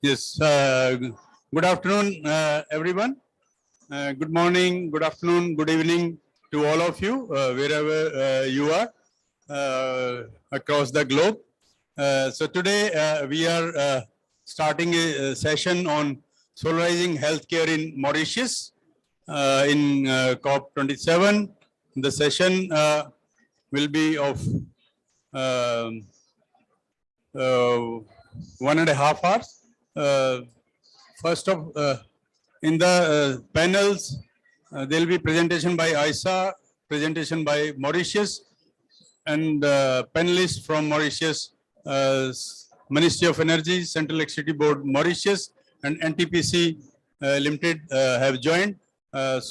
Yes. Good afternoon, everyone. Good morning, good afternoon, good evening to all of you, wherever you are across the globe. So today we are starting a session on solarizing healthcare in Mauritius in COP27. The session will be of 1.5 hours. First of, in the panels, there will be presentation by ISA, presentation by Mauritius, and panelists from Mauritius, Ministry of Energy, Central Electricity Board Mauritius, and NTPC Limited have joined. Thank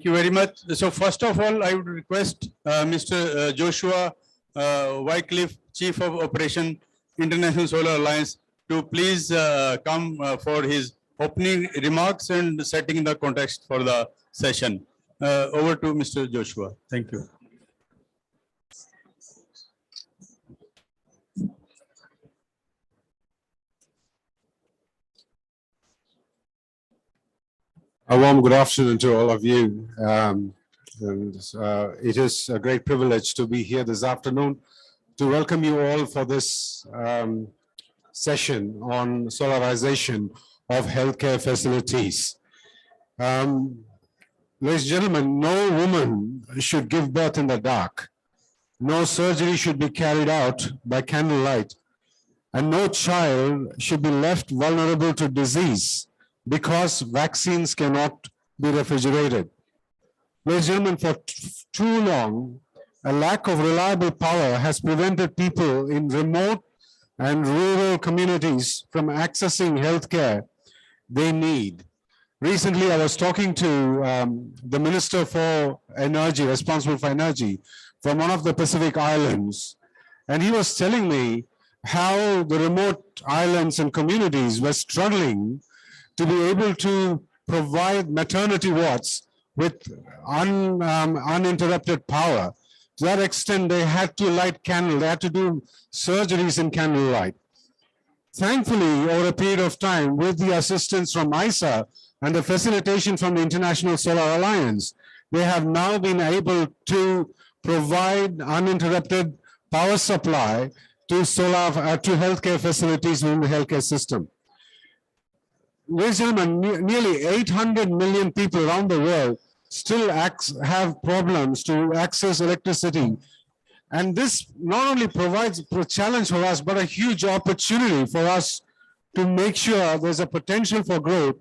you very much. So first of all, I would request Mr. Joshua Wycliffe, Chief of Operation, International Solar Alliance, to please come for his opening remarks and setting the context for the session. Over to Mr. Joshua. Thank you. A warm good afternoon to all of you. It is a great privilege to be here this afternoon to welcome you all for this session on solarization of healthcare facilities. Ladies and gentlemen, no woman should give birth in the dark. No surgery should be carried out by candlelight. And no child should be left vulnerable to disease because vaccines cannot be refrigerated. Ladies and gentlemen, for too long, a lack of reliable power has prevented people in remote and rural communities from accessing healthcare they need. Recently, I was talking to the Minister for Energy, responsible for energy, from one of the Pacific Islands, and he was telling me how the remote islands and communities were struggling to be able to provide maternity wards with uninterrupted power. To that extent, they had to light candles, they had to do surgeries in candlelight. Thankfully, over a period of time, with the assistance from ISA and the facilitation from the International Solar Alliance, they have now been able to provide uninterrupted power supply to healthcare facilities within the healthcare system. Ladies and gentlemen, nearly 800 million people around the world still have problems to access electricity. And this not only provides a challenge for us, but a huge opportunity for us to make sure there's a potential for growth,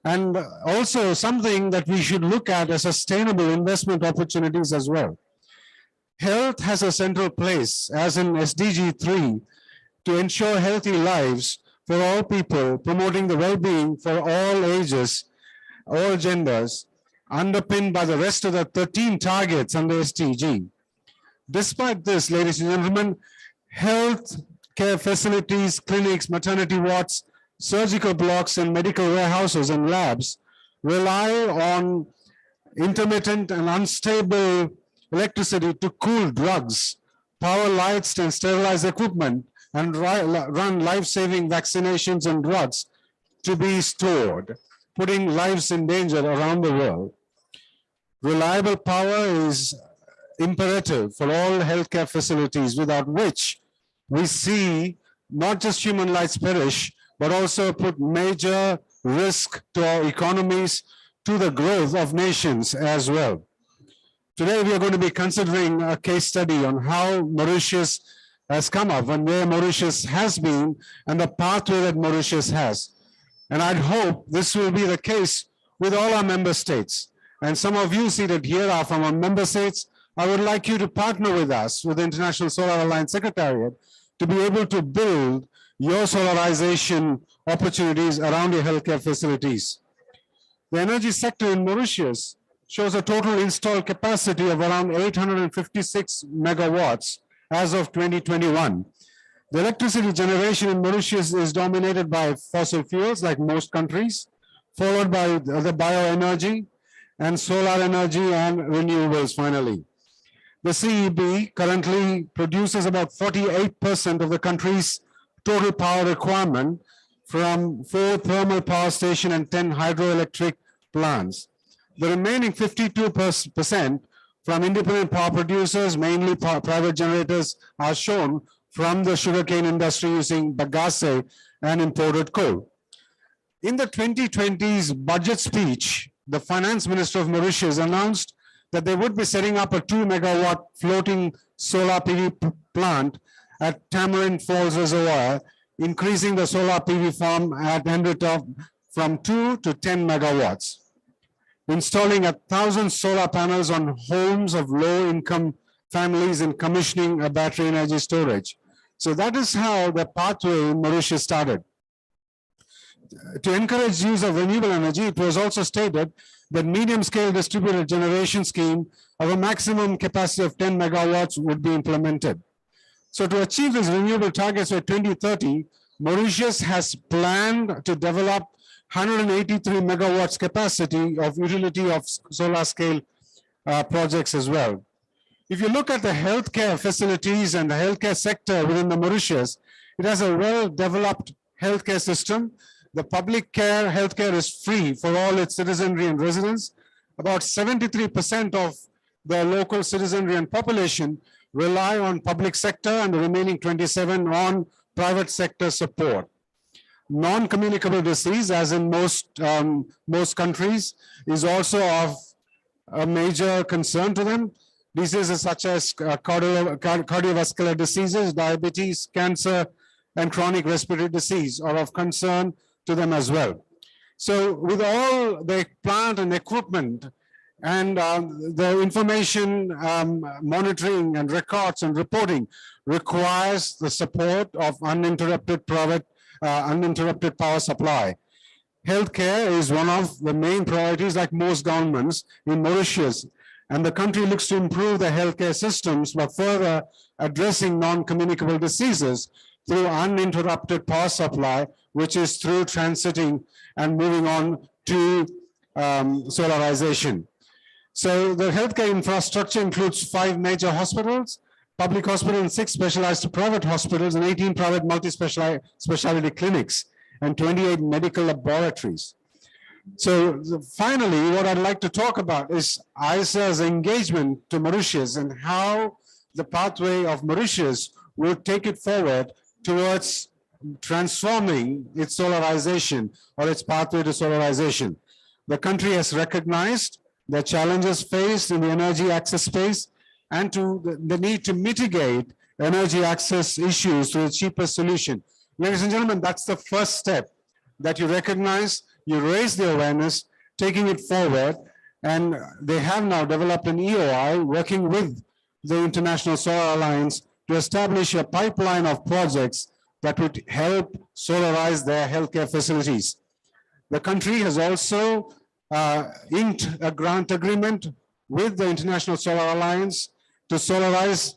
and also something that we should look at as sustainable investment opportunities as well. Health has a central place, as in SDG 3, to ensure healthy lives for all people, promoting the well-being for all ages, all genders, underpinned by the rest of the 13 targets under SDG. Despite this, ladies and gentlemen, health care facilities, clinics, maternity wards, surgical blocks, and medical warehouses and labs rely on intermittent and unstable electricity to cool drugs, power lights, and sterilize equipment, and run life-saving vaccinations and drugs to be stored, putting lives in danger around the world. Reliable power is imperative for all healthcare facilities, without which we see not just human lives perish, but also put major risk to our economies, to the growth of nations as well. Today, we are going to be considering a case study on how Mauritius has come up and where Mauritius has been and the pathway that Mauritius has. And I'd hope this will be the case with all our member states. And some of you seated here are from our member states. I would like you to partner with us, with the International Solar Alliance Secretariat, to be able to build your solarization opportunities around your healthcare facilities. The energy sector in Mauritius shows a total installed capacity of around 856 megawatts as of 2021. The electricity generation in Mauritius is dominated by fossil fuels, like most countries, followed by the bioenergy and solar energy and renewables finally. The CEB currently produces about 48% of the country's total power requirement from 4 thermal power station and 10 hydroelectric plants. The remaining 52% from independent power producers, mainly private generators, are shown from the sugarcane industry using bagasse and imported coal. In the 2020's budget speech, the finance minister of Mauritius announced that they would be setting up a 2 megawatt floating solar PV plant at Tamarind Falls Reservoir, increasing the solar PV farm at Hendertop from 2 to 10 megawatts. Installing 1,000 solar panels on homes of low-income families and commissioning a battery energy storage. So that is how the pathway in Mauritius started. To encourage use of renewable energy, it was also stated that medium-scale distributed generation scheme of a maximum capacity of 10 megawatts would be implemented. So to achieve these renewable targets by 2030, Mauritius has planned to develop 183 megawatts capacity of utility of solar scale projects as well. If you look at the healthcare facilities and the healthcare sector within the Mauritius, it has a well-developed healthcare system. The public care healthcare is free for all its citizenry and residents. About 73% of the local citizenry and population rely on public sector, and the remaining 27% on private sector support. Non-communicable disease, as in most countries, is also of a major concern to them. Diseases such as cardiovascular diseases, diabetes, cancer, and chronic respiratory disease are of concern to them as well. So with all the plant and equipment and the information monitoring and records and reporting requires the support of uninterrupted power supply. Healthcare is one of the main priorities, like most governments in Mauritius, and the country looks to improve the healthcare systems by further addressing non-communicable diseases through uninterrupted power supply, which is through transiting and moving on to solarization. So the healthcare infrastructure includes 5 major hospitals, public hospitals, and 6 specialized private hospitals, and 18 private multi-specialty clinics, and 28 medical laboratories. So finally, what I'd like to talk about is ISA's engagement to Mauritius and how the pathway of Mauritius will take it forward towards transforming its solarization or its pathway to solarization. The country has recognized the challenges faced in the energy access space and to the need to mitigate energy access issues to the cheapest solution. Ladies and gentlemen, that's the first step, that you recognize, you raise the awareness, taking it forward, and they have now developed an EOI working with the International Solar Alliance to establish a pipeline of projects that would help solarize their healthcare facilities. The country has also inked a grant agreement with the International Solar Alliance to solarize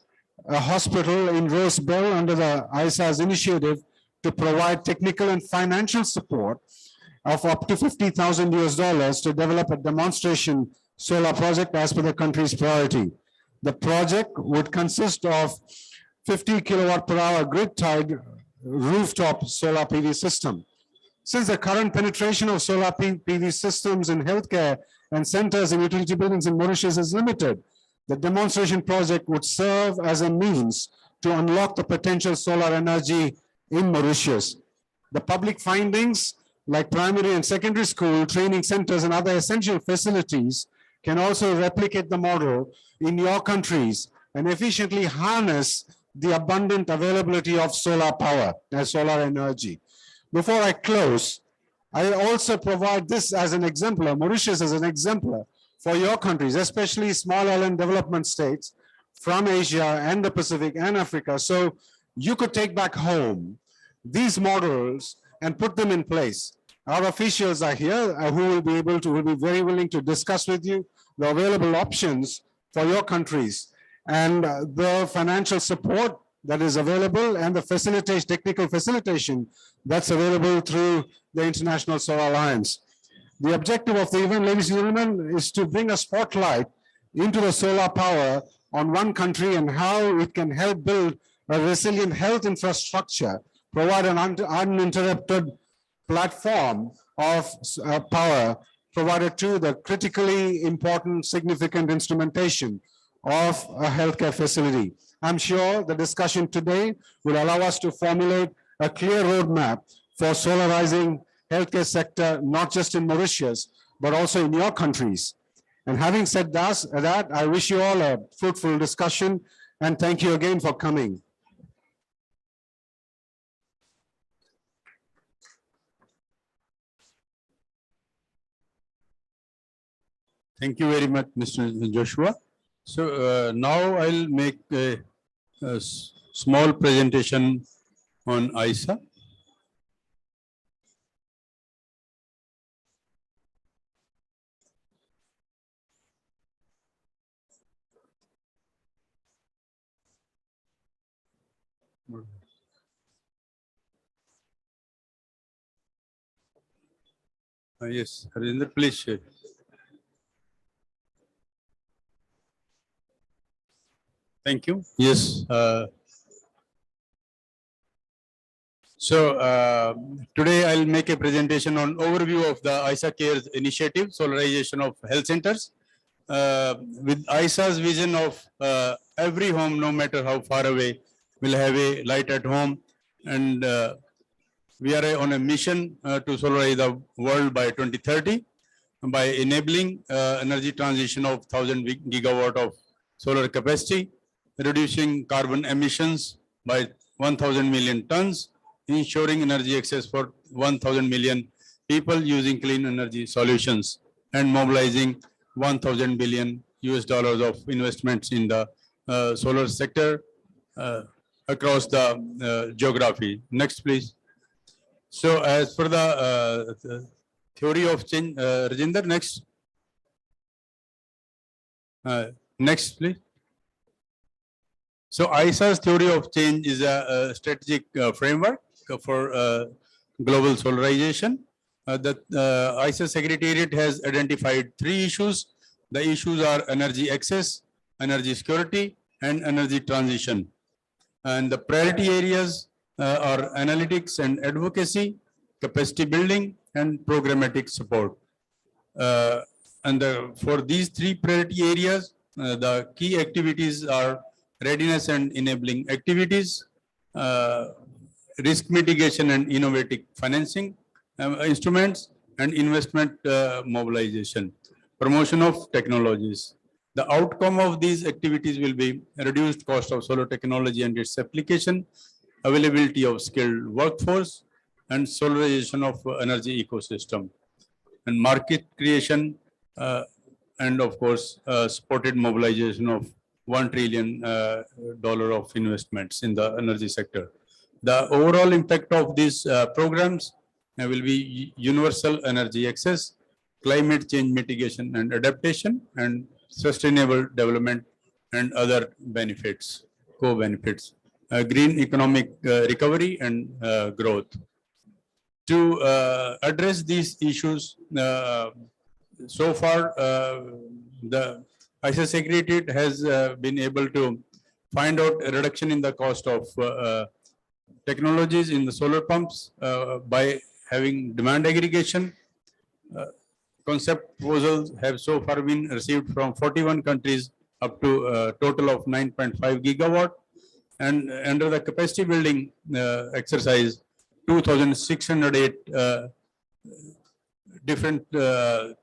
a hospital in Rosebell under the ISA's initiative to provide technical and financial support of up to $50,000 to develop a demonstration solar project as per the country's priority. The project would consist of 50 kilowatt per hour grid-tied rooftop solar PV system. Since the current penetration of solar PV systems in healthcare and centers and utility buildings in Mauritius is limited, the demonstration project would serve as a means to unlock the potential solar energy in Mauritius. The public findings, like primary and secondary school, training centers, and other essential facilities, can also replicate the model in your countries and efficiently harness the abundant availability of solar power and solar energy. Before I close, I also provide this as an exemplar, Mauritius as an exemplar for your countries, especially small island development states from Asia and the Pacific and Africa. So you could take back home these models and put them in place. Our officials are here who will be very willing to discuss with you the available options for your countries and the financial support that is available and the technical facilitation that's available through the International Solar Alliance. The objective of the event, ladies and gentlemen, is to bring a spotlight into the solar power on one country and how it can help build a resilient health infrastructure provide an uninterrupted platform of power provided to the critically important, significant instrumentation of a healthcare facility. I'm sure the discussion today will allow us to formulate a clear roadmap for solarizing healthcare sector, not just in Mauritius, but also in your countries. And having said that, I wish you all a fruitful discussion and thank you again for coming. Thank you very much, Mr. Joshua. So now I'll make a small presentation on ISA. Yes, Harinder, please share. Thank you. Yes. Today I'll make a presentation on overview of the ISA Cares initiative, solarization of health centers. With ISA's vision of every home, no matter how far away, will have a light at home. And we are on a mission to solarize the world by 2030 by enabling energy transition of 1,000 gigawatt of solar capacity, reducing carbon emissions by 1,000 million tons, ensuring energy access for 1,000 million people using clean energy solutions, and mobilizing 1,000 billion US dollars of investments in the solar sector across the geography. Next, please. So as for the theory of change, Rajinder, next. Next, please. So ISA's theory of change is a strategic framework for global solarization. The ISA Secretariat has identified 3 issues. The issues are energy access, energy security, and energy transition. And the priority areas are analytics and advocacy, capacity building, and programmatic support. For these 3 priority areas, the key activities are readiness and enabling activities, risk mitigation and innovative financing instruments, and investment mobilization, promotion of technologies. The outcome of these activities will be reduced cost of solar technology and its application, availability of skilled workforce, and solarization of energy ecosystem, and market creation, and of course, supported mobilization of $1 trillion of investments in the energy sector. The overall impact of these programs will be universal energy access, climate change mitigation and adaptation, and sustainable development and other benefits, co-benefits, green economic recovery and growth. To address these issues, so far the ISA Secretariat has been able to find out a reduction in the cost of technologies in the solar pumps by having demand aggregation. Concept proposals have so far been received from 41 countries up to a total of 9.5 gigawatt. And under the capacity building exercise, 2,608 different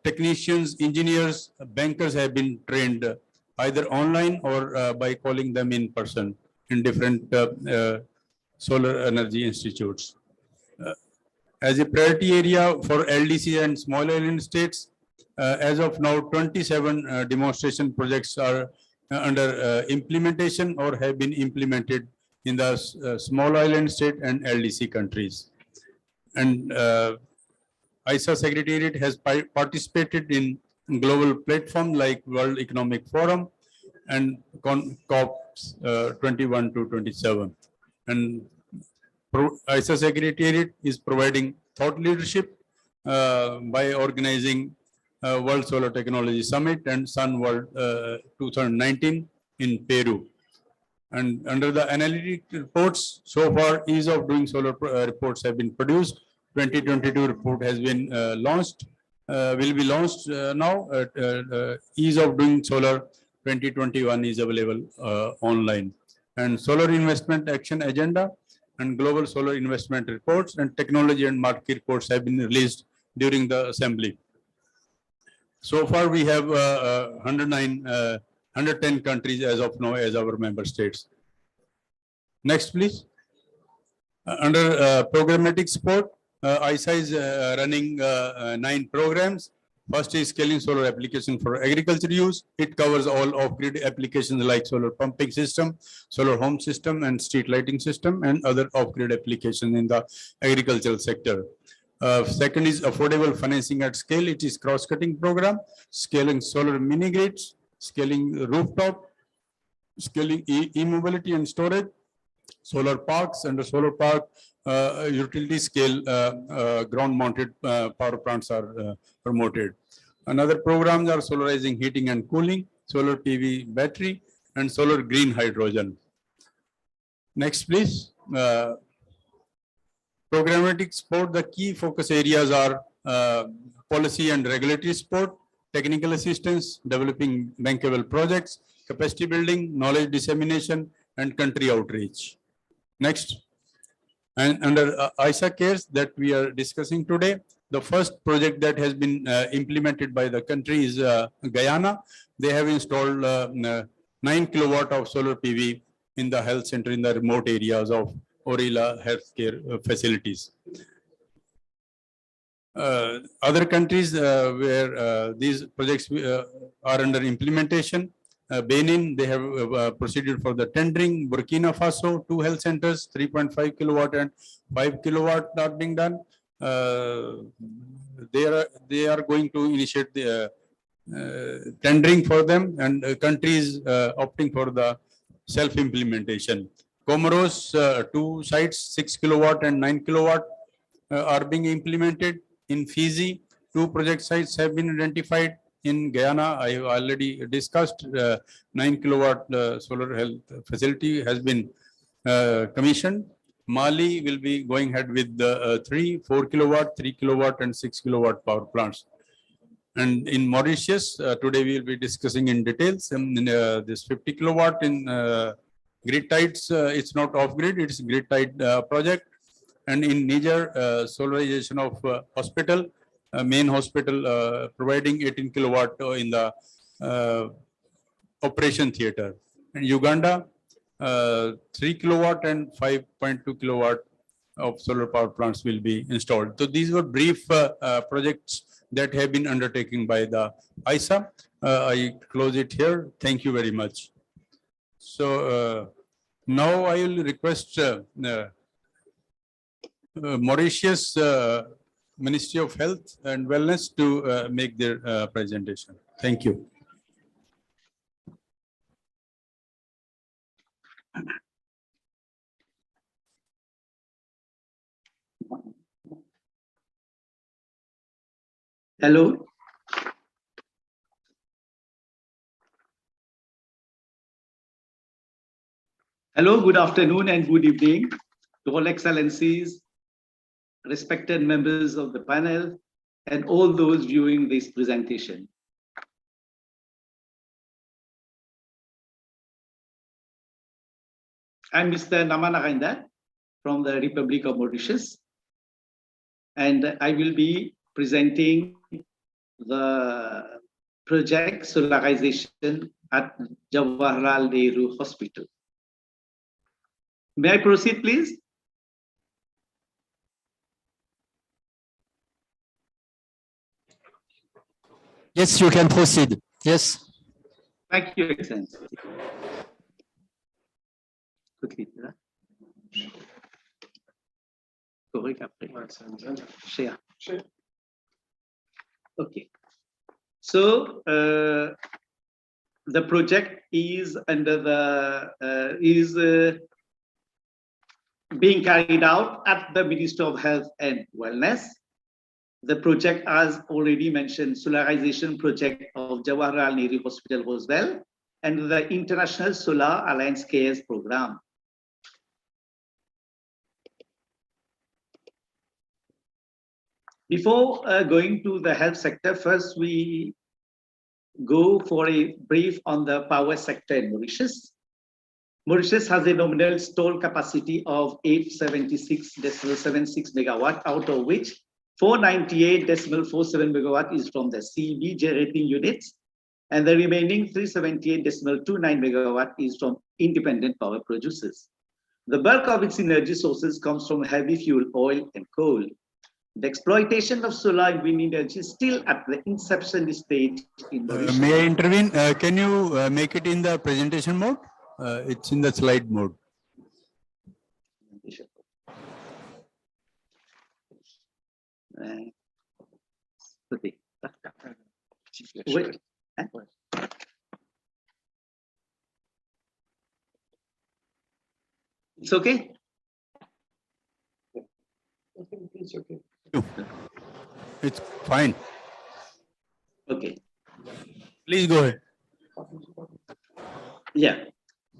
technicians, engineers, bankers have been trained either online or by calling them in person in different solar energy institutes. As a priority area for LDC and small island states, as of now, 27 demonstration projects are under implementation or have been implemented in the small island state and LDC countries. And ISA Secretariat has participated in global platforms like World Economic Forum and COPs 21 to 27. And ISA Secretariat is providing thought leadership by organizing World Solar Technology Summit and Sun World 2019 in Peru. And under the analytic reports, so far ease of doing solar reports have been produced. 2022 report has been launched, will be launched now. Ease of doing solar 2021 is available online. And solar investment action agenda and global solar investment reports and technology and market reports have been released during the assembly. So far, we have 110 countries as of now as our member states. Next, please. Under programmatic support, ISA is running 9 programs. First is scaling solar application for agriculture use. It covers all off-grid applications like solar pumping system, solar home system, and street lighting system, and other off-grid applications in the agricultural sector. Second is affordable financing at scale. It is cross-cutting program, scaling solar mini grids, scaling rooftop, scaling e-mobility and storage, solar parks. Under solar park, utility scale ground-mounted power plants are promoted. Another programs are solarizing heating and cooling, solar PV battery, and solar green hydrogen. Next, please. Programmatic support, the key focus areas are policy and regulatory support, technical assistance, developing bankable projects, capacity building, knowledge dissemination, and country outreach. Next. And under ISA cares that we are discussing today, the first project that has been implemented by the country is Guyana. They have installed 9 kilowatt of solar PV in the health center in the remote areas of Orilla healthcare facilities. Other countries where these projects are under implementation, Benin, they have proceeded for the tendering. Burkina Faso, 2 health centers, 3.5 kilowatt and 5 kilowatt are being done. They are going to initiate the tendering for them, and countries opting for the self-implementation. Comoros, 2 sites, 6 kilowatt and 9 kilowatt are being implemented. In Fiji, 2 project sites have been identified. In Guyana, I have already discussed 9 kilowatt solar health facility has been commissioned. Mali will be going ahead with the 4 kilowatt, 3 kilowatt, and 6 kilowatt power plants. And in Mauritius, today we will be discussing in details this 50 kilowatt in grid tides. It's not off grid; it's grid tide project. And in Niger, solarization of hospital. Main hospital providing 18 kilowatt in the operation theater. In Uganda, 3 kilowatt and 5.2 kilowatt of solar power plants will be installed. So these were brief projects that have been undertaken by the ISA. I close it here. Thank you very much. So now I will request Mauritius Ministry of Health and Wellness to make their presentation. Thank you. Hello. Hello, good afternoon and good evening to all excellencies, respected members of the panel, and all those viewing this presentation. I'm Mr. Namanaranda from the Republic of Mauritius, and I will be presenting the project Solarization at Jawaharlal Nehru Hospital. May I proceed, please? Yes, you can proceed. Yes. Thank you, Excellency. Quickly. Share. Okay. So the project is under the being carried out at the Ministry of Health and Wellness. The project, as already mentioned, solarization project of Jawaharlal Nehru Hospital was well. and the International Solar Alliance Cares program. Before going to the health sector, first we go for a brief on the power sector in Mauritius. Mauritius has a nominal installed capacity of 876.76 megawatt, out of which 498.47 megawatt is from the CB generating units, and the remaining 378.29 megawatt is from independent power producers. The bulk of its energy sources comes from heavy fuel oil and coal. The exploitation of solar and wind energy is still at the inception stage in Mauritius. May I intervene? Can you make it in the presentation mode? It's in the slide mode. Okay. Wait. It's okay? It's okay. It's fine. Okay. Please go ahead. Yeah.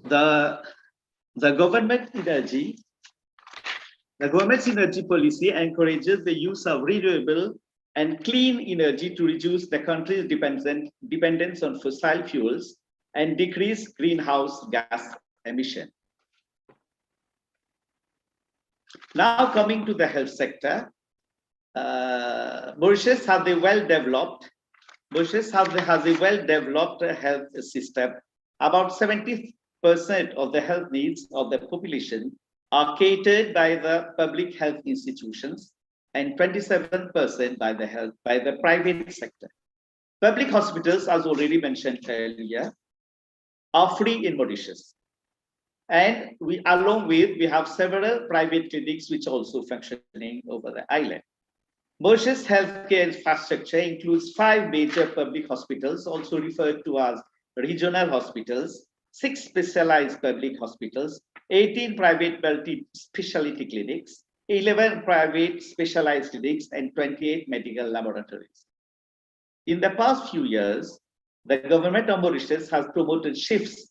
The government's energy policy encourages the use of renewable and clean energy to reduce the country's dependence on fossil fuels and decrease greenhouse gas emission. Now coming to the health sector, Mauritius has a well-developed health system. About 70% of the health needs of the population are catered by the public health institutions and 27% by the private sector. Public hospitals, as already mentioned earlier, are free in Mauritius. And we have several private clinics which are also functioning over the island. Mauritius healthcare infrastructure includes 5 major public hospitals, also referred to as regional hospitals, 6 specialized public hospitals, 18 private multi-specialty clinics, 11 private specialized clinics, and 28 medical laboratories. In the past few years, the government of Mauritius has promoted shifts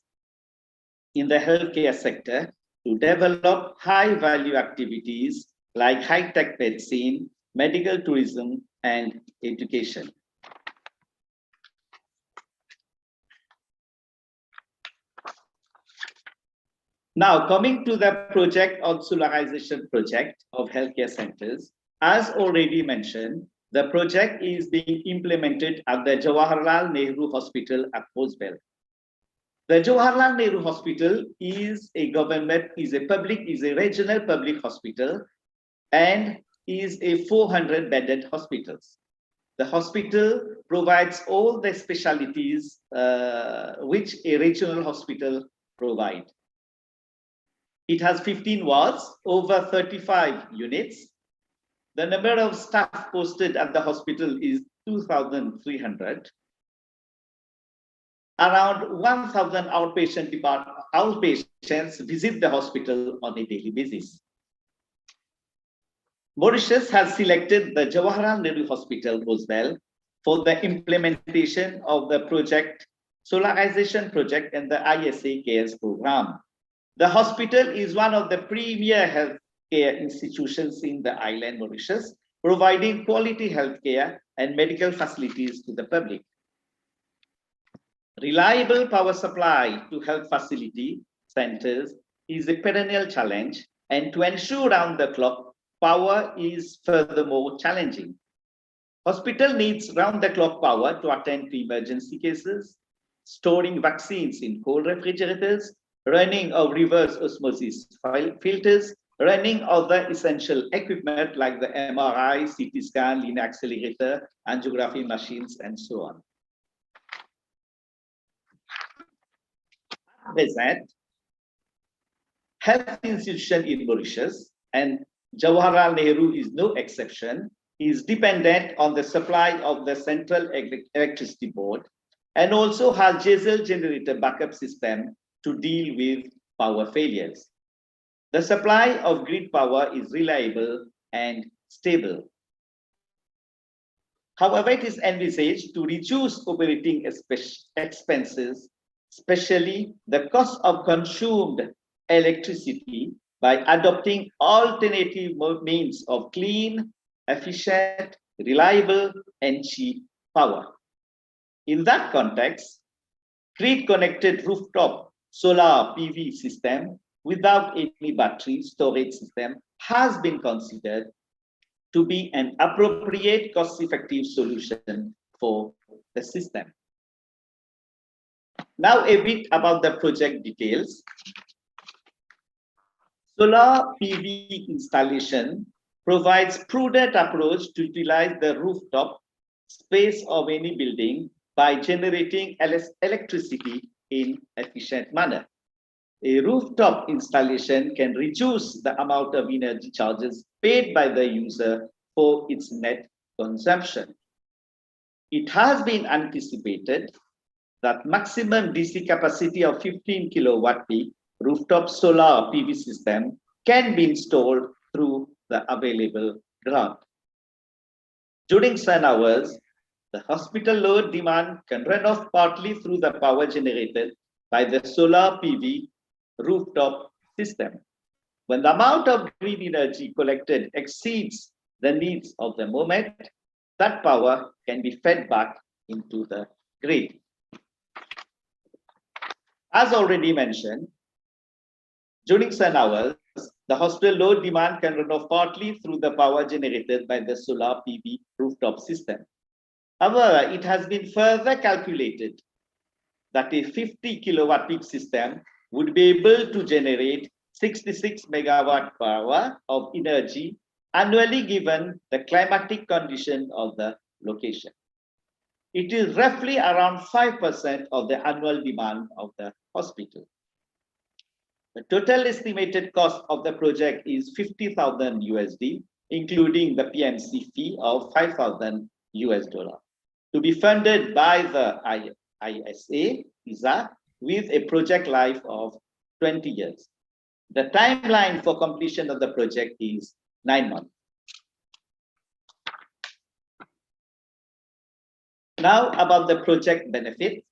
in the healthcare sector to develop high-value activities like high-tech medicine, medical tourism, and education. Now, coming to the project on solarization project of healthcare centers, as already mentioned, the project is being implemented at the Jawaharlal Nehru Hospital at Rosebel. The Jawaharlal Nehru Hospital is a regional public hospital and is a 400-bedded hospital. The hospital provides all the specialties which a regional hospital provides. It has 15 wards, over 35 units. The number of staff posted at the hospital is 2,300. Around 1,000 outpatients visit the hospital on a daily basis. Mauritius has selected the Jawaharlal Nehru Hospital, Rosebel, for the implementation of the project, Solarization project and the ISA Cares program. The hospital is one of the premier healthcare institutions in the island Mauritius, providing quality healthcare and medical facilities to the public. Reliable power supply to health facility centers is a perennial challenge, and to ensure round-the-clock power is furthermore challenging. Hospital needs round-the-clock power to attend to emergency cases, storing vaccines in cold refrigerators, running of reverse osmosis filters, running of the essential equipment like the MRI, CT scan, linear accelerator, angiography machines, and so on. Present, health institution in Mauritius, and Jawaharlal Nehru is no exception, is dependent on the supply of the Central Electricity Board and also has diesel generator backup system to deal with power failures. The supply of grid power is reliable and stable. However, it is envisaged to reduce operating expenses especially the cost of consumed electricity by adopting alternative means of clean, efficient, reliable, and cheap power. In that context, grid-connected rooftop solar PV system without any battery storage system has been considered to be an appropriate cost-effective solution for the system. Now a bit about the project details. Solar PV installation provides prudent approach to utilize the rooftop space of any building by generating electricity in efficient manner. A rooftop installation can reduce the amount of energy charges paid by the user for its net consumption. It has been anticipated that maximum DC capacity of 15 kilowatt peak rooftop solar PV system can be installed through the available grant. During sun hours, the hospital load demand can run off partly through the power generated by the solar PV rooftop system. When the amount of green energy collected exceeds the needs of the moment, that power can be fed back into the grid. As already mentioned, during sun hours, the hospital load demand can run off partly through the power generated by the solar PV rooftop system. However, it has been further calculated that a 50 kilowatt peak system would be able to generate 66 megawatt per hour of energy annually given the climatic condition of the location. It is roughly around 5% of the annual demand of the hospital. The total estimated cost of the project is 50,000 USD, including the PMC fee of 5,000 US dollar, to be funded by the ISA with a project life of 20 years. The timeline for completion of the project is 9 months. Now about the project benefits.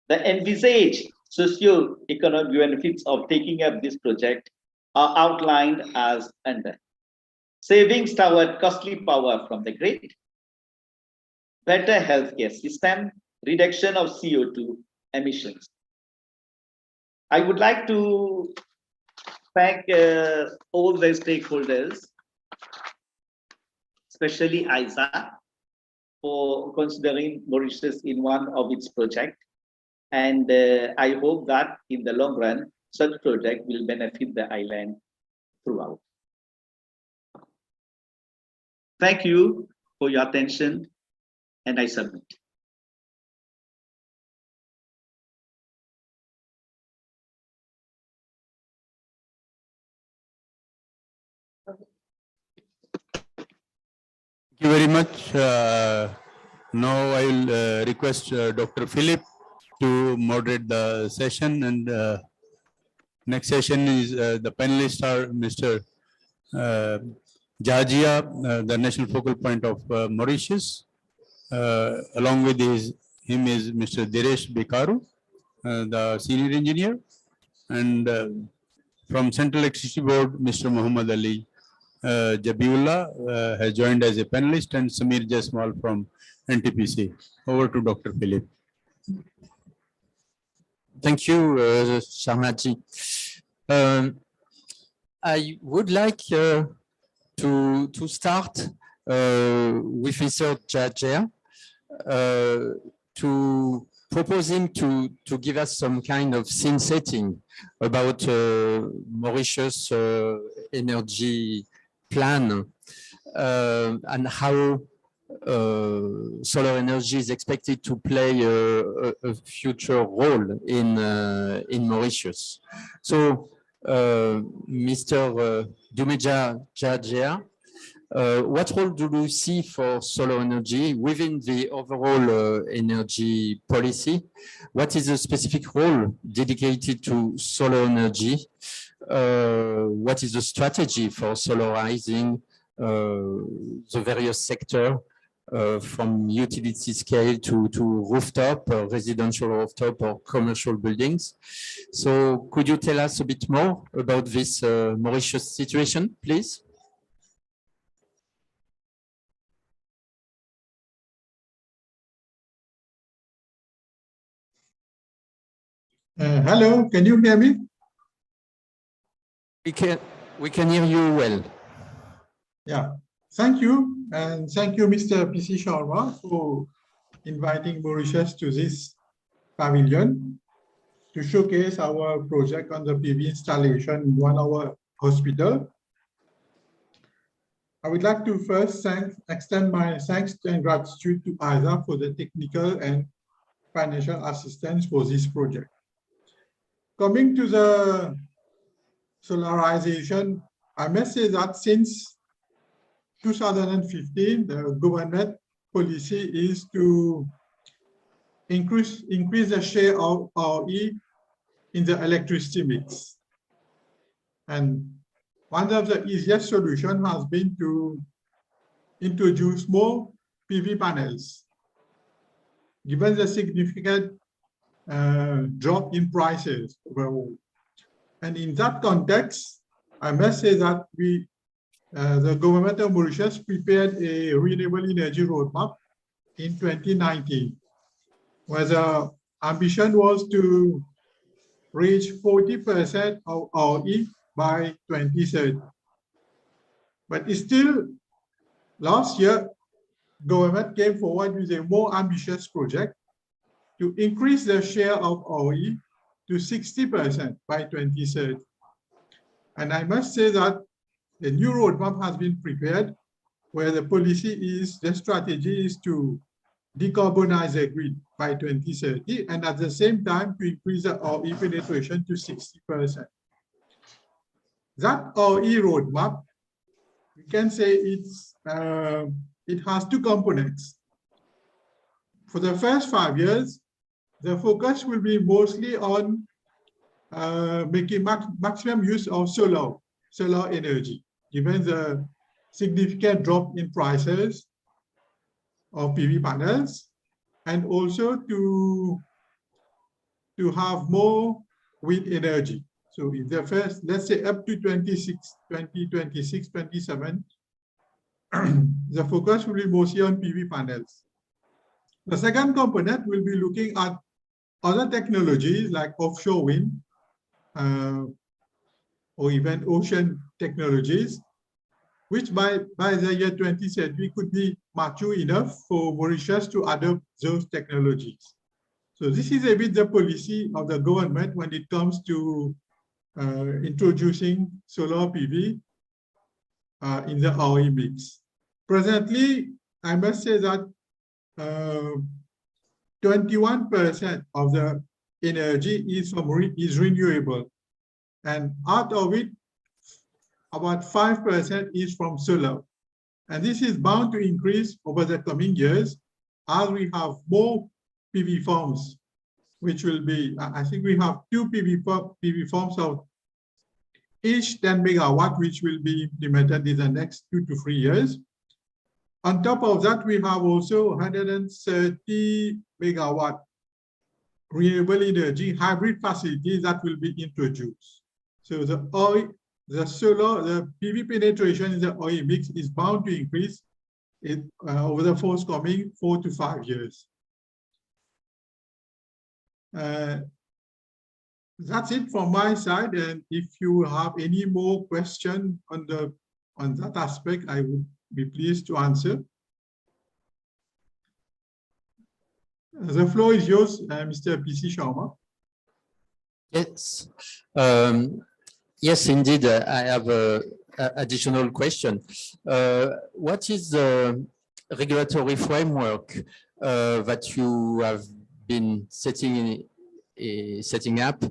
The envisaged socio-economic benefits of taking up this project are outlined as under: savings toward costly power from the grid, better healthcare system, reduction of CO2 emissions. I would like to thank all the stakeholders, especially ISA, for considering Mauritius in one of its projects. And I hope that in the long run, such project will benefit the island throughout. Thank you for your attention, and I submit. Thank you very much. Now I will request Dr. Philip to moderate the session, and next session is the panelists are Mr. Jajia, the national focal point of Mauritius. Along with him is Mr. Diresh Bikaru, the senior engineer, and from Central Electricity Board, Mr. Muhammad Ali Jabiullah has joined as a panelist, and Samir Jasmal from NTPC. Over to Dr. Philip. Thank you, Sharmaji. I would like to start with Mr. Jajia to proposing to give us some kind of scene setting about Mauritius energy plan and how solar energy is expected to play a future role in Mauritius. So, Mr. Dumeja Jajia, what role do you see for solar energy within the overall energy policy? What is the specific role dedicated to solar energy? What is the strategy for solarizing the various sectors from utility scale to rooftop, residential rooftop or commercial buildings. So could you tell us a bit more about this Mauritius situation, please? Hello, can you hear me? We can hear you well. Yeah, thank you. And thank you, Mr. PC Sharma, for inviting Mauritius to this pavilion to showcase our project on the PV installation in one of our hospital. I would like to first extend my thanks and gratitude to ISA for the technical and financial assistance for this project. Coming to the solarization, I must say that since 2015, the government policy is to increase the share of RE in the electricity mix. And one of the easiest solutions has been to introduce more PV panels. Given the significant drop in prices overall. And in that context, I must say that the government of Mauritius prepared a renewable energy roadmap in 2019, where the ambition was to reach 40% of RE by 2030. But still, last year, government came forward with a more ambitious project to increase the share of RE to 60% by 2030. And I must say that the new roadmap has been prepared where the strategy is to decarbonize the grid by 2030 and at the same time to increase the RE penetration to 60%. That RE roadmap, we can say it has two components. For the first 5 years, the focus will be mostly on making maximum use of solar energy, given the significant drop in prices of PV panels, and also to have more wind energy. So in the first, let's say up to 2026, 27, the focus will be mostly on PV panels. The second component will be looking at other technologies like offshore wind or even ocean technologies, which by the year 2030 could be mature enough for Mauritius to adopt those technologies. So this is a bit the policy of the government when it comes to introducing solar PV in the RE mix. Presently, I must say that 21% of the energy is renewable, and out of it, about 5% is from solar. And this is bound to increase over the coming years as we have more PV farms, which will be, I think we have 2 PV farms of each 10 megawatt, which will be implemented in the next 2 to 3 years. On top of that, we have also 130 megawatt renewable energy hybrid facilities that will be introduced. So the PV penetration in the RE mix is bound to increase over the forthcoming 4 to 5 years. That's it from my side. And if you have any more questions on that aspect, I would be pleased to answer. The floor is yours, Mr. PC Sharma. Yes. Yes, indeed. I have an additional question. What is the regulatory framework that you have been setting up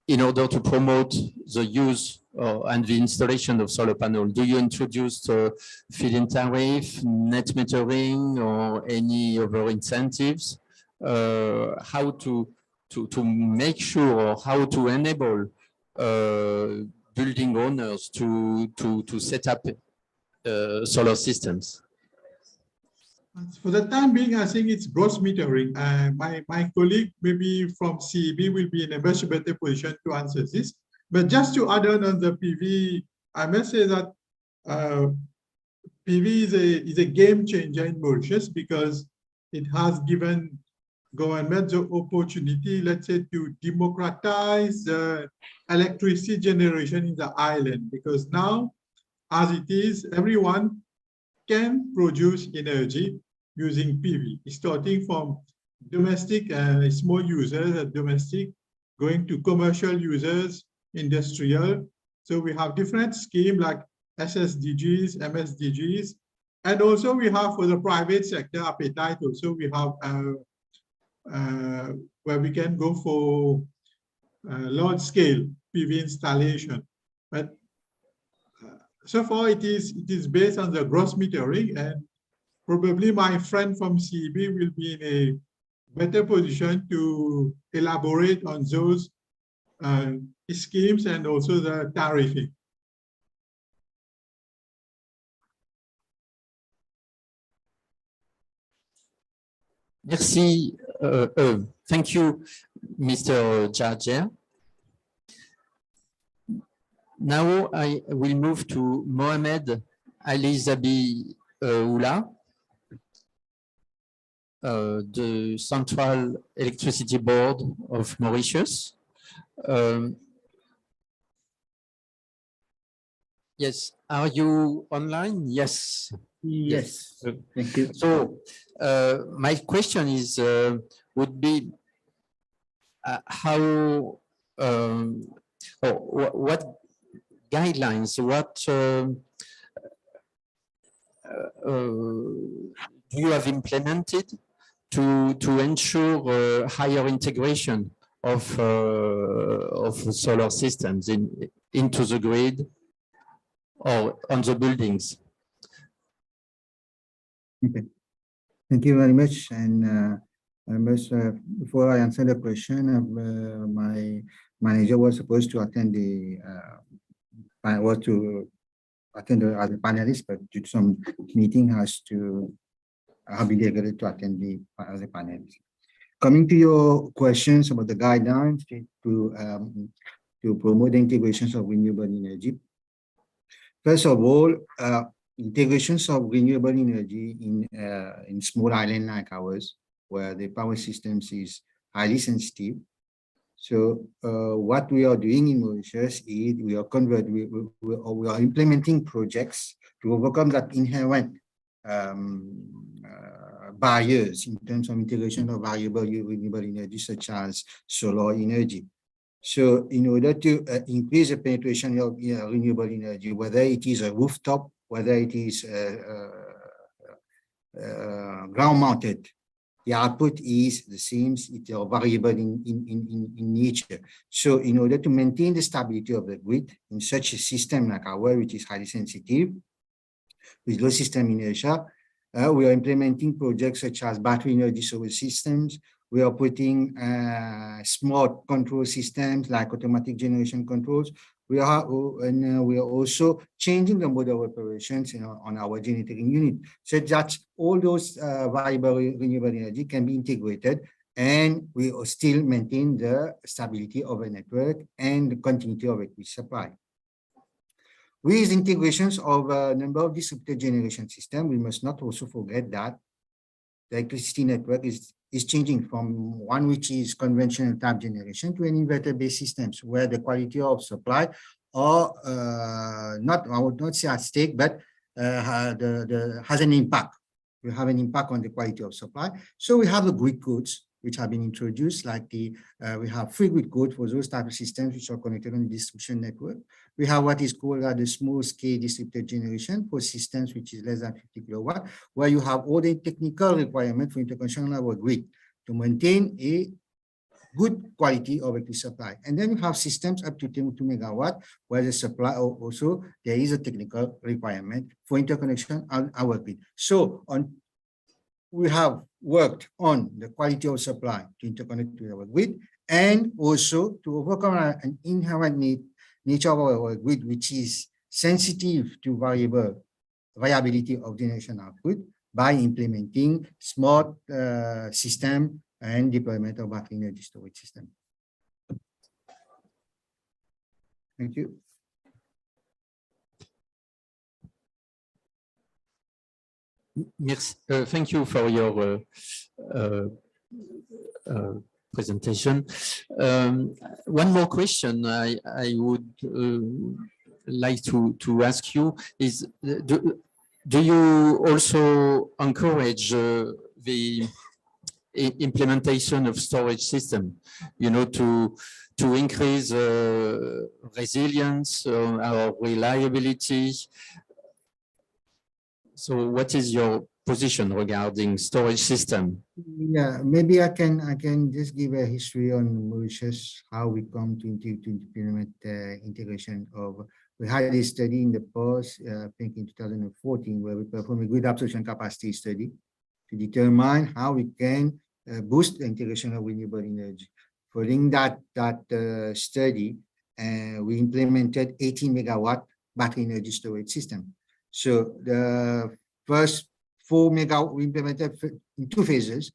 in order to promote the use and the installation of solar panels? Do you introduce feed-in tariff, net metering, or any other incentives? How to make sure, or how to enable building owners to set up solar systems? For the time being, I think it's gross metering. My colleague, maybe from CEB, will be in a much better position to answer this. But just to add on the PV, I must say that PV is a game changer in Mauritius because it has given government the opportunity, let's say, to democratize the electricity generation in the island. Because now, as it is, everyone can produce energy using PV, starting from domestic small users, domestic, going to commercial users, industrial. So we have different schemes like SSDGs, MSDGs, and also we have for the private sector appetite. Also we have where we can go for large scale PV installation. But so far it is based on the gross metering, and probably my friend from CEB will be in a better position to elaborate on those schemes and also the tariffing. Merci. Thank you, Mr. Jarger. Now I will move to Mohamed Alizabi Oula, the Central Electricity Board of Mauritius. Yes, are you online? Yes. Yes, thank you. So my question is, would be how, what guidelines, what do you have implemented to ensure higher integration of solar systems into the grid or on the buildings? Okay, thank you very much. And I must, before I answer the question, my manager was supposed to attend the as a panelist, but due to some meeting has to have been delegated to attend as a panelist. Coming to your questions about the guidelines to promote the integrations of renewable energy. First of all, integrations of renewable energy in small island like ours, where the power systems is highly sensitive. So what we are doing in Mauritius is we are implementing projects to overcome that inherent barriers in terms of integration of variable renewable energy such as solar energy. So in order to increase the penetration of renewable energy, whether it is a rooftop, whether it is ground mounted, the output is the same, it's variable in nature. So in order to maintain the stability of the grid in such a system like ours, which is highly sensitive, with low system inertia, we are implementing projects such as battery energy storage systems. We are putting smart control systems like automatic generation controls. We are also changing the mode of operations on our generating unit, so that all those variable renewable energy can be integrated, and we still maintain the stability of the network and the continuity of electricity supply. With integrations of a number of distributed generation systems, we must not also forget that the electricity network is changing from one which is conventional type generation to an inverter-based systems, where the quality of supply are I would not say at stake, but has an impact. We have an impact on the quality of supply. So we have the grid codes which have been introduced, like we have free grid code for those type of systems which are connected on the distribution network. We have what is called the small scale distributed generation for systems which is less than 50 kilowatt, where you have all the technical requirements for interconnection on our grid to maintain a good quality of electricity supply. And then you have systems up to 2 megawatt, where the supply also, there is a technical requirement for interconnection on our grid. So we have worked on the quality of supply to interconnect to our grid, and also to overcome an inherent nature of our grid, which is sensitive to variability of generation output. by implementing smart system and deployment of battery energy storage system. Thank you. Yes, thank you for your presentation. One more question I would like to ask you is, do you also encourage the implementation of storage system, to increase resilience or reliability? So what is your position regarding storage system? Yeah, maybe I can just give a history on Mauritius, how we come to implement integration of. We had a study in the past, I think in 2014, where we performed a grid absorption capacity study to determine how we can boost the integration of renewable energy. Following that study, we implemented 18 megawatt battery energy storage system. So the first 4 megawatt we implemented in two phases.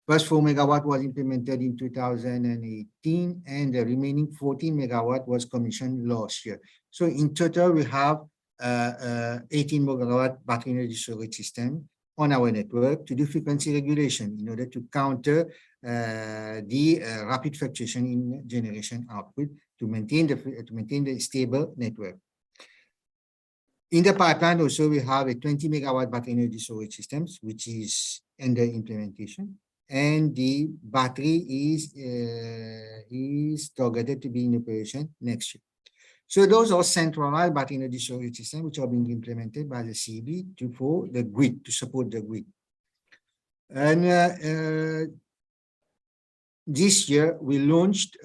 First 4 megawatt was implemented in 2018, and the remaining 14 megawatt was commissioned last year. So in total, we have 18 megawatt battery energy storage system on our network to do frequency regulation in order to counter the rapid fluctuation in generation output to maintain the stable network. In the pipeline also, we have a 20 megawatt battery energy storage systems, which is under implementation, and the battery is targeted to be in operation next year. So those are centralized battery energy storage systems which are being implemented by the CB for the grid, to support the grid. And this year we launched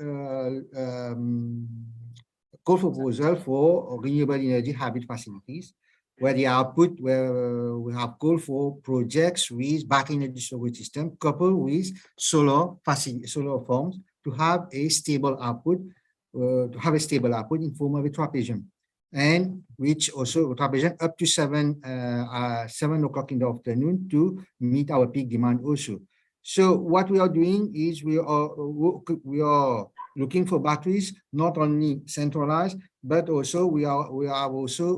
call for proposal for renewable energy habit facilities, where the output, where we have called for projects with battery energy storage system coupled with solar farms to have a stable output, in form of a trapezium, and which also trapezium up to 7 o'clock in the afternoon to meet our peak demand also. So what we are doing is we are looking for batteries, not only centralized, but also we are also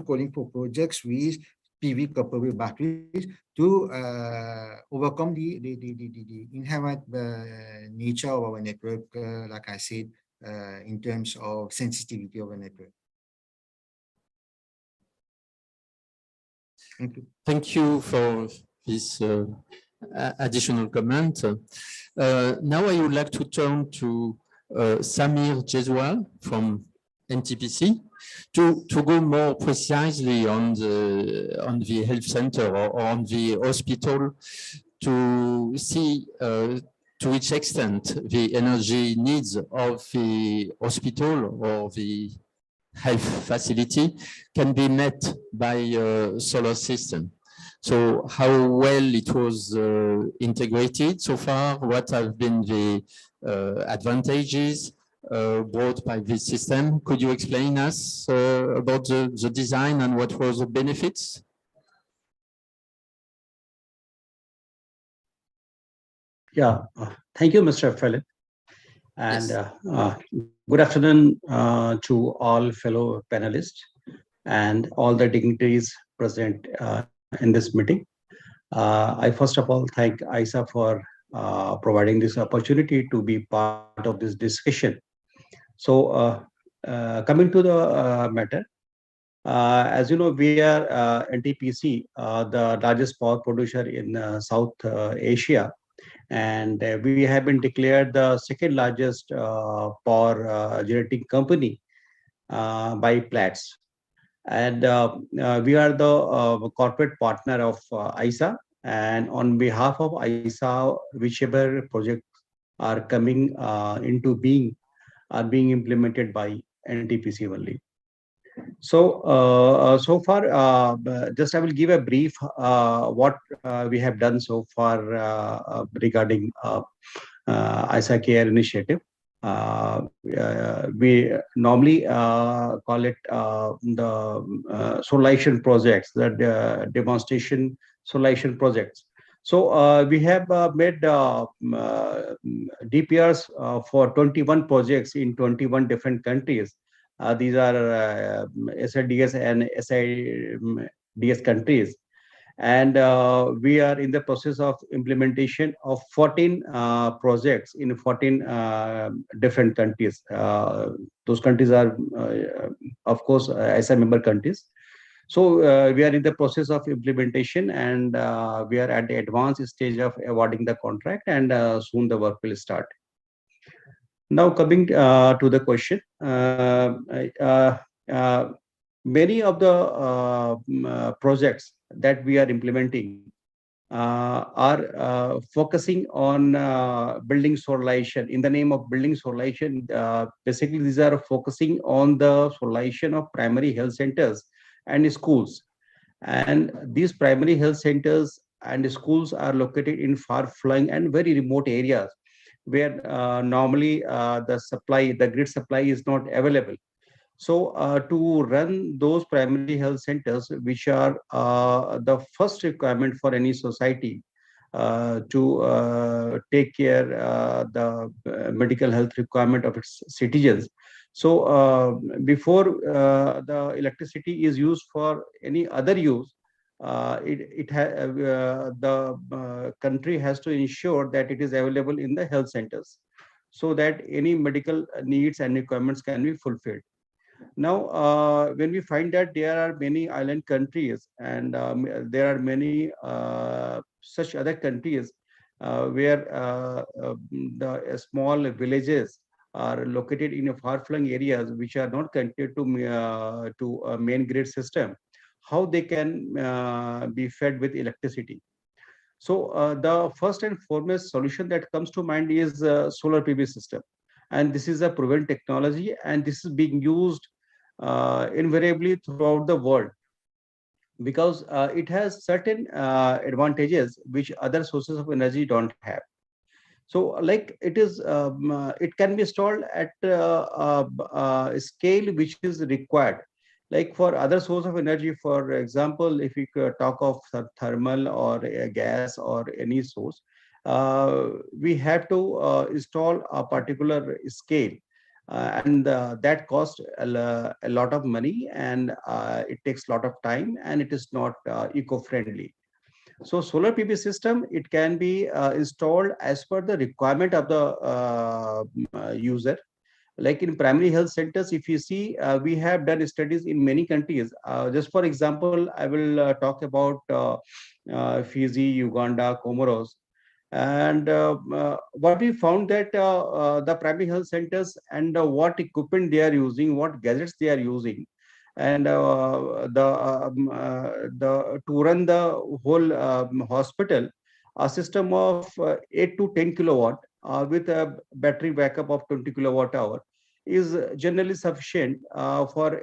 calling for projects with PV coupled with batteries to overcome the inherent nature of our network, like I said, in terms of sensitivity of a network. Thank you. Thank you for this additional comment. Now I would like to turn to Samir Jeswal from NTPC to go more precisely on the health center or on the hospital, to see to which extent the energy needs of the hospital or the health facility can be met by a solar system. So how well it was integrated so far, what have been the advantages brought by this system? Could you explain us about the design and what was the benefits? Yeah, thank you, Mr. Philip. And Yes. Good afternoon to all fellow panelists and all the dignitaries present in this meeting. I first of all thank ISA for providing this opportunity to be part of this discussion. So coming to the matter, as you know, we are NTPC, the largest power producer in South Asia, and we have been declared the second largest power generating company by Platts. And we are the corporate partner of ISA, and on behalf of ISA, whichever projects are coming into being are being implemented by NTPC only. So so far, just I will give a brief what we have done so far regarding ISA Care initiative. we normally call it the solarization projects, the demonstration solarization projects. So we have made DPRs for 21 projects in 21 different countries. These are SIDS and SIDS countries. And we are in the process of implementation of 14 projects in 14 different countries. Those countries are, of course, ISA member countries. So we are in the process of implementation, and we are at the advanced stage of awarding the contract, and soon the work will start. Now coming to the question, many of the projects that we are implementing are focusing on building solarization. In the name of building solarization, basically these are focusing on the solarization of primary health centers and schools. And these primary health centers and schools are located in far-flung and very remote areas where normally the grid supply is not available. So to run those primary health centers, which are the first requirement for any society to take care the medical health requirement of its citizens. So before the electricity is used for any other use, the country has to ensure that it is available in the health centers, so that any medical needs and requirements can be fulfilled. Now, when we find that there are many island countries, and there are many such other countries where the small villages are located in far-flung areas which are not connected to a main grid system, how they can be fed with electricity. So the first and foremost solution that comes to mind is solar PV system. And this is a proven technology, and this is being used invariably throughout the world, because it has certain advantages which other sources of energy don't have. So like it can be installed at a scale which is required. Like for other source of energy, for example, if we could talk of thermal or gas or any source, we have to install a particular scale, and that costs a lot of money, and it takes a lot of time, and it is not eco-friendly. So solar PV system, it can be installed as per the requirement of the user. Like in primary health centers, if you see, we have done studies in many countries. Just for example, I will talk about Fiji, Uganda, Comoros. And what we found that the primary health centers and what equipment they are using, what gadgets they are using, and to run the whole hospital, a system of 8 to 10 kilowatt with a battery backup of 20 kilowatt hour is generally sufficient for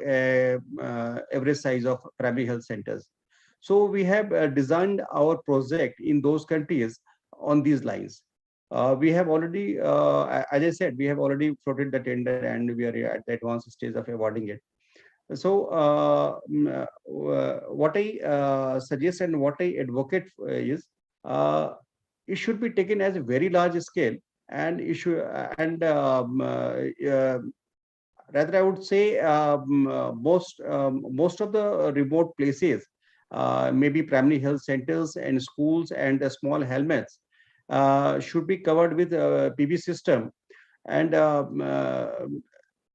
every size of primary health centers. So we have designed our project in those countries on these lines. We have already, as I said, we have already floated the tender, and we are at the advanced stage of awarding it. So what I suggest and what I advocate is it should be taken as a very large scale, and it should, and rather I would say most of the remote places, maybe primary health centers and schools and the small helmets should be covered with a PV system. And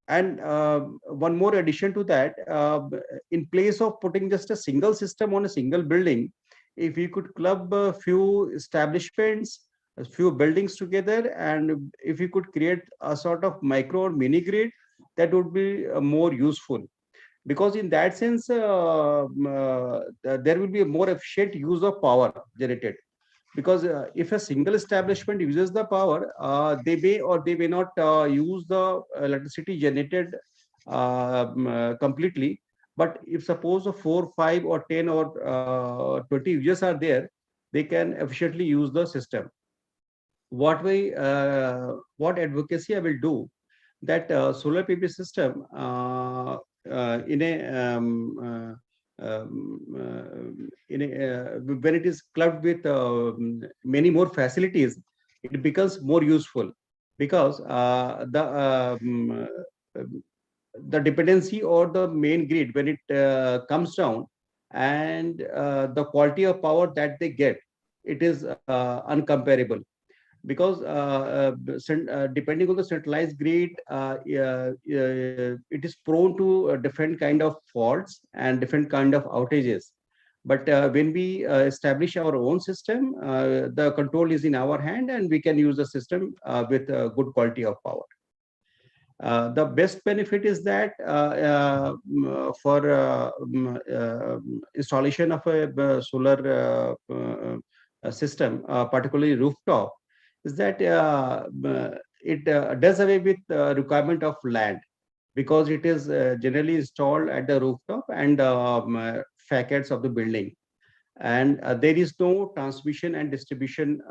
one more addition to that, in place of putting just a single system on a single building, if we could club a few establishments, a few buildings together, and if we could create a sort of micro or mini grid, that would be more useful. Because in that sense, there will be a more efficient use of power generated. Because if a single establishment uses the power, they may or they may not use the electricity generated completely. But if suppose 4, 5, or 10 or 20 users are there, they can efficiently use the system. What advocacy I will do that solar PV system when it is clubbed with many more facilities, it becomes more useful, because the dependency or the main grid, when it comes down, and the quality of power that they get, it is uncomparable. Because depending on the centralized grid, it is prone to different kind of faults and different kind of outages. But when we establish our own system, the control is in our hand, and we can use the system with good quality of power. The best benefit is that for installation of a solar system, particularly rooftop, is that it does away with the requirement of land, because it is generally installed at the rooftop and facades of the building, and there is no transmission and distribution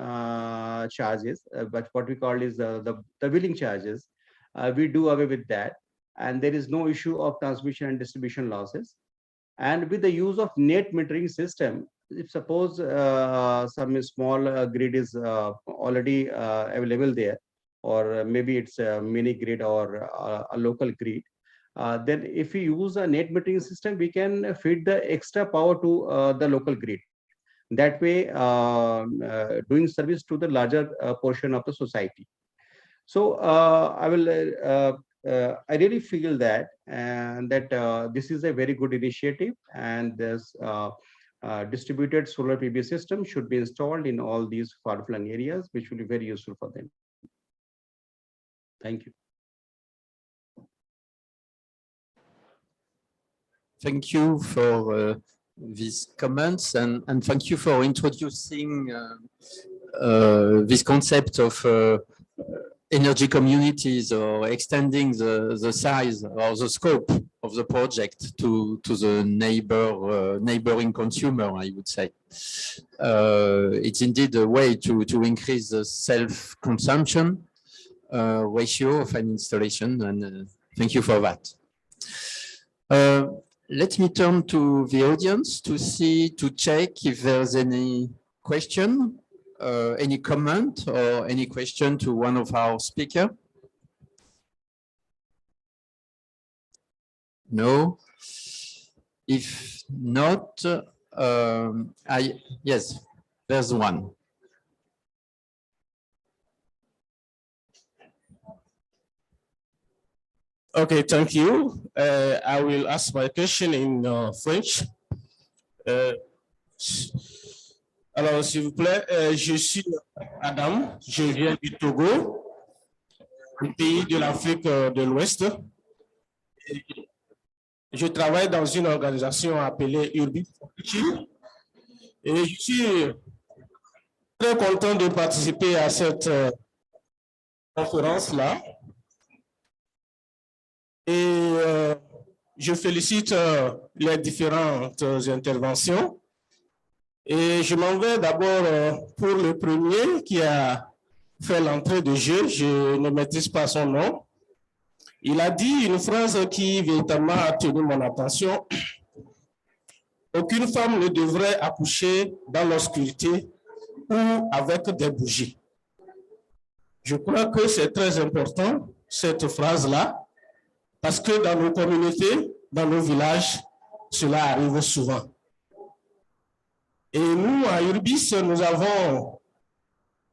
charges, but what we call is the wheeling charges. We do away with that, and there is no issue of transmission and distribution losses. And with the use of net metering system, if suppose some small grid is already available there, or maybe it's a mini grid or a local grid, then if we use a net metering system, we can feed the extra power to the local grid. That way, doing service to the larger portion of the society. So I really feel that this is a very good initiative, and this distributed solar PV system should be installed in all these far-flung areas, which will be very useful for them. Thank you. Thank you for these comments, and thank you for introducing this concept of energy communities, or extending the size or the scope of the project to the neighboring consumer, I would say. It's indeed a way to increase the self-consumption ratio of an installation, and thank you for that. Let me turn to the audience to check if there's any question, any comment, or any question to one of our speakers. No. If not, yes, there's one. Okay, thank you. I will ask my question in French. Alors, s'il vous plaît, je suis Adam, je viens du Togo, un pays de l'Afrique de l'Ouest. Je travaille dans une organisation appelée Urbi et je suis très content de participer à cette conférence-là. Et je félicite les différentes interventions. Et je m'en vais d'abord pour le premier qui a fait l'entrée de jeu. Je ne maîtrise pas son nom. Il a dit une phrase qui véritablement a tenu mon attention. Aucune femme ne devrait accoucher dans l'obscurité ou avec des bougies. Je crois que c'est très important, cette phrase-là, parce que dans nos communautés, dans nos villages, cela arrive souvent. Et nous, à Urbis, nous avons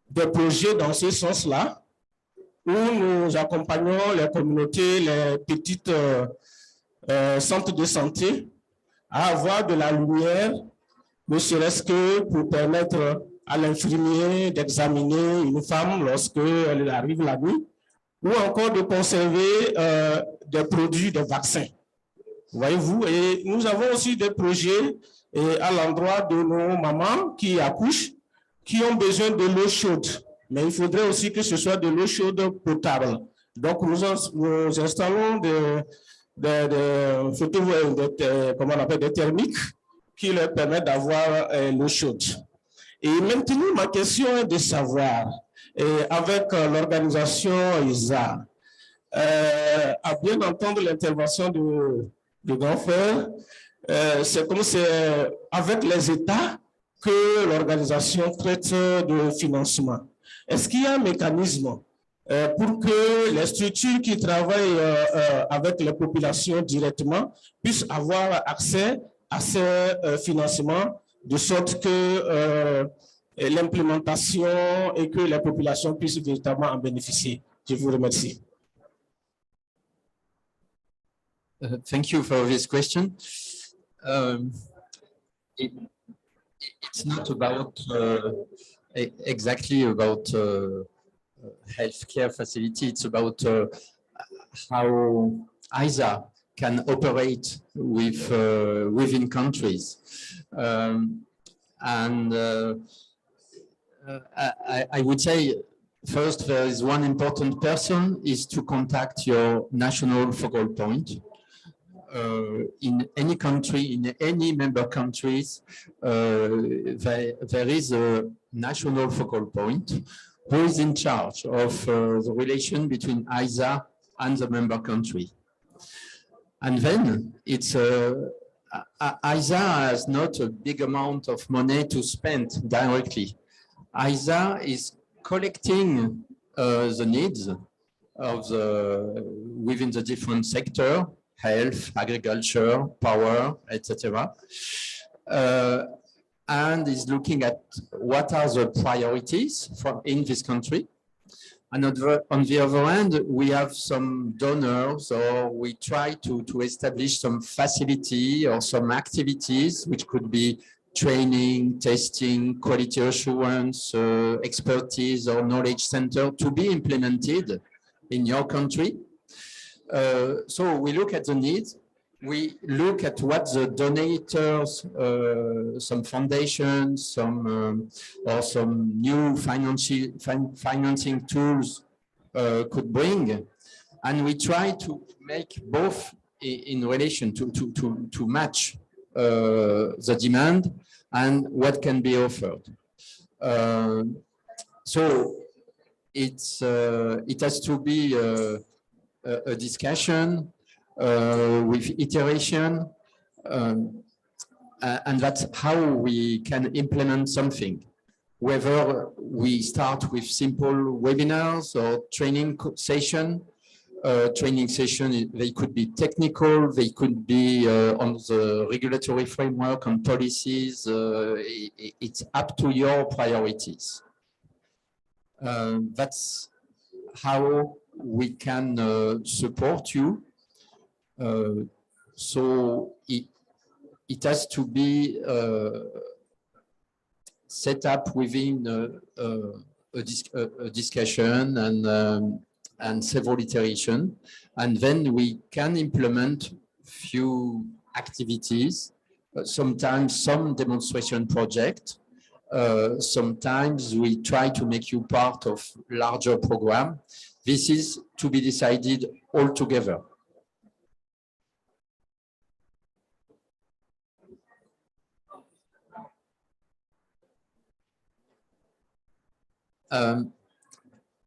des projets dans ce sens-là, où nous accompagnons les communautés, les petites centres de santé, à avoir de la lumière, ne serait-ce que pour permettre à l'infirmier d'examiner une femme lorsqu'elle arrive la nuit, ou encore de conserver des produits, des vaccins. Voyez-vous, et nous avons aussi des projets à l'endroit de nos mamans qui accouchent, qui ont besoin de l'eau chaude. Mais il faudrait aussi que ce soit de l'eau chaude potable. Donc, nous installons des thermiques qui leur permettent d'avoir l'eau chaude. Et maintenant, ma question est de savoir, avec l'organisation ISA, À bien entendre l'intervention du grand frère, c'est comme c'est avec les États que l'organisation traite de financement. Est-ce qu'il y a un mécanisme pour que les structures qui travaillent avec les populations directement puissent avoir accès à ces financements de sorte que l'implémentation et que les populations puissent véritablement en bénéficier? Je vous remercie. Thank you for this question. It's not about exactly about healthcare facility. It's about how ISA can operate with within countries, I would say first there is one important person is to contact your national focal point. In any country, in any member countries, there is a national focal point who is in charge of the relation between ISA and the member country. And then it's ISA has not a big amount of money to spend directly. ISA is collecting the needs of within the different sector, health, agriculture, power, etc. And is looking at what are the priorities in this country. And on the other hand, we have some donors, or we try to establish some facility or some activities, which could be training, testing, quality assurance, expertise or knowledge center to be implemented in your country. So we look at the needs, we look at what the donators, some foundations, or some new financing tools could bring, and we try to make both in relation to match the demand and what can be offered. So it has to be a discussion with iteration, and that's how we can implement something. Whether we start with simple webinars or training session. Training session, they could be technical, they could be on the regulatory framework, on policies. It's up to your priorities. That's how we can support you. So it has to be set up within a discussion and several iterations, and then we can implement few activities, sometimes some demonstration project, sometimes we try to make you part of larger program. This is to be decided all together.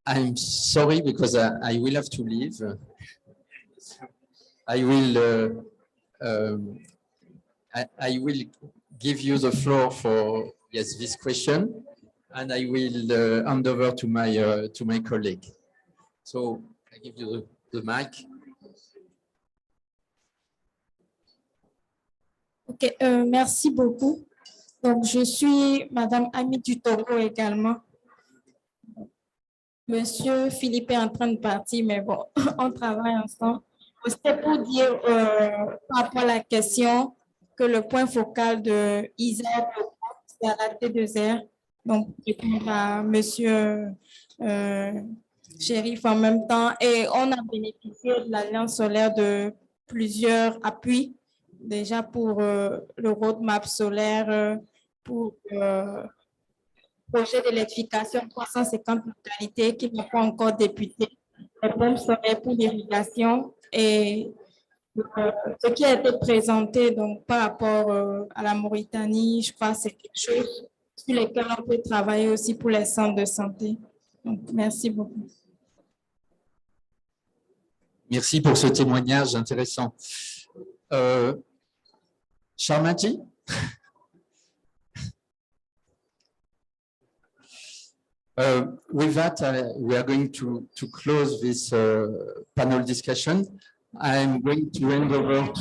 I'm sorry because I will have to leave. I will give you the floor for this question, and I will hand over to my colleague. So I give you the mic. Ok, merci beaucoup. Donc je suis Madame Ami du Togo également. Monsieur Philippe est en train de partir, mais bon, on travaille ensemble. C'était pour dire par rapport à la question que le point focal de ISA, c'est à la T2R. Donc, répondre à monsieur Chérif en même temps. Et on a bénéficié de l'Alliance solaire de plusieurs appuis, déjà pour le roadmap solaire, pour projet d'électrification 350 localités qui n'ont pas encore débuté, les pompes solaires pour l'irrigation et ce qui a été présenté donc, par rapport à la Mauritanie, je crois que c'est quelque chose sur lequel on peut travailler aussi pour les centres de santé. Donc, merci beaucoup. Merci pour ce témoignage intéressant. Sharmaji? With that, we are going to close this panel discussion. I'm going to hand over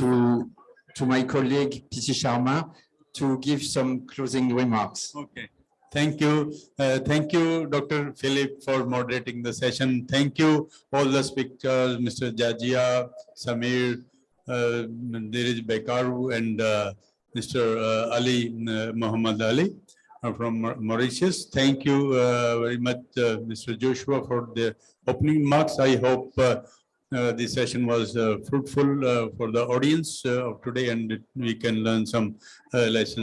to my colleague, PC Sharma, to give some closing remarks. Okay. Thank you. Thank you, Dr. Philip, for moderating the session. Thank you, all the speakers, Mr. Jajia, Samir, Dirij Bekaru, and Mr. Ali, Muhammad Ali from Mauritius. Thank you very much, Mr. Joshua, for the opening remarks. I hope this session was fruitful for the audience of today, and we can learn some lessons